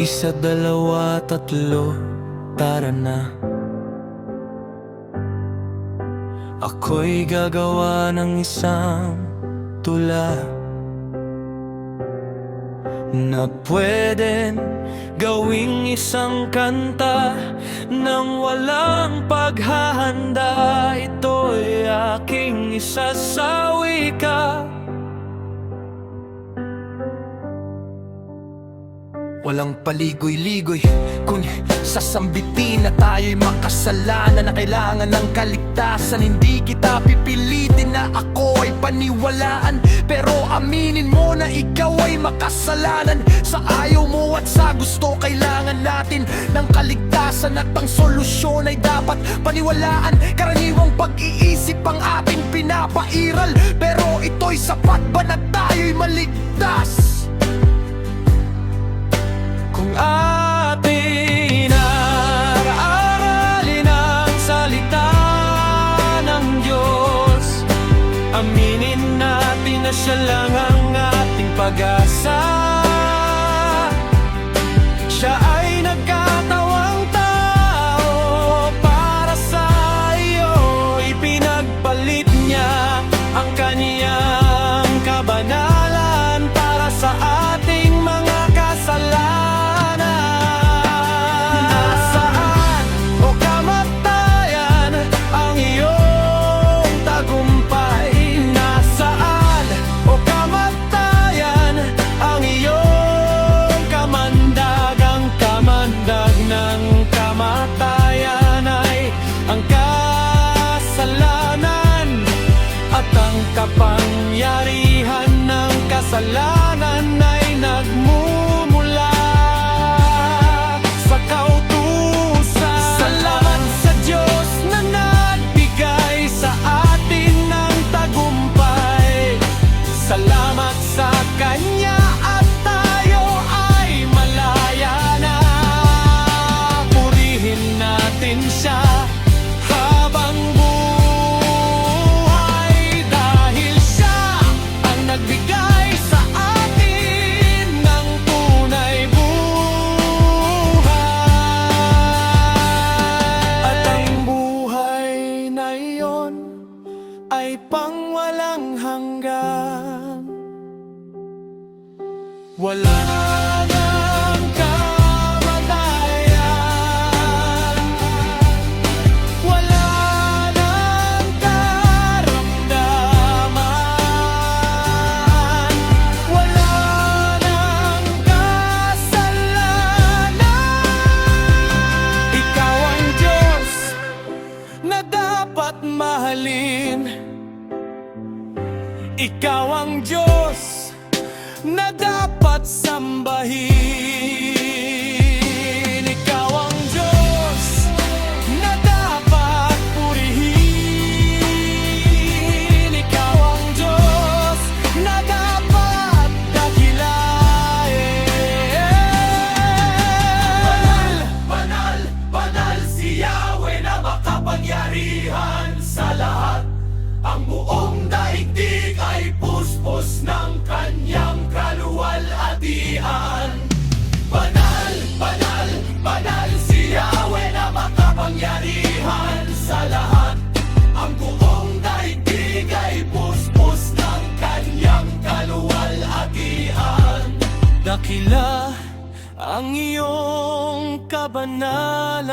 Isa, dalawa, tatlo, tara na. Ako'y gagawa ng isang tula na pwedeng gawing isang kanta nang walang paghahanda. Ito'y aking isasawi ka. Walang paligoy-ligoy, kung sasambitin na tayo'y makasalanan, na kailangan ng kaligtasan. Hindi kita pipilitin na ako ay paniwalaan, pero aminin mo na ikaw ay makasalanan. Sa ayaw mo at sa gusto, kailangan natin ng kaligtasan, at ang solusyon ay dapat paniwalaan. Karaniwang pag-iisip ang ating pinapairal, pero ito'y sapat ba na tayo'y maligtas? Kung ating araralin ang salita ng Diyos, aminin natin na Siya lang ang ating pag-asa. Siya ay nagkatawang tao para sa iyo, ipinagpalit niya ang kaniyang kabanalan para sa ating mga kasalanan. Kapangyarihan ng kasalanan ay nagmumula sa kautusan. Salamat sa Diyos na nagbigay sa atin ng tagumpay. Salamat sa Kanya at tayo ay malaya na. Purihin natin Siya habang nagbigay sa atin ng tunay buhay. At ang buhay na iyon ay pangwalang hanggan. Wala nang kamatayan, wala nang karamdaman, wala nang kasalanan. Ikaw ang Diyos na dapat mahalin. Ikaw ang Diyos na dapat sambahin. Ikaw ang Diyos na dapat purihin. Ikaw ang Diyos na dapat dakilain. Banal, banal, banal si Yahweh na makapangyarihan sa lahat. Ang buong daigdig ay puspos ng Kanyang kaluwalhatian. Banal, banal, banal si Yahweh na makapangyarihan sa lahat. Ang buong daigdig ay puspos ng Kanyang kaluwalhatian. Dakila ang iyong kabanalan.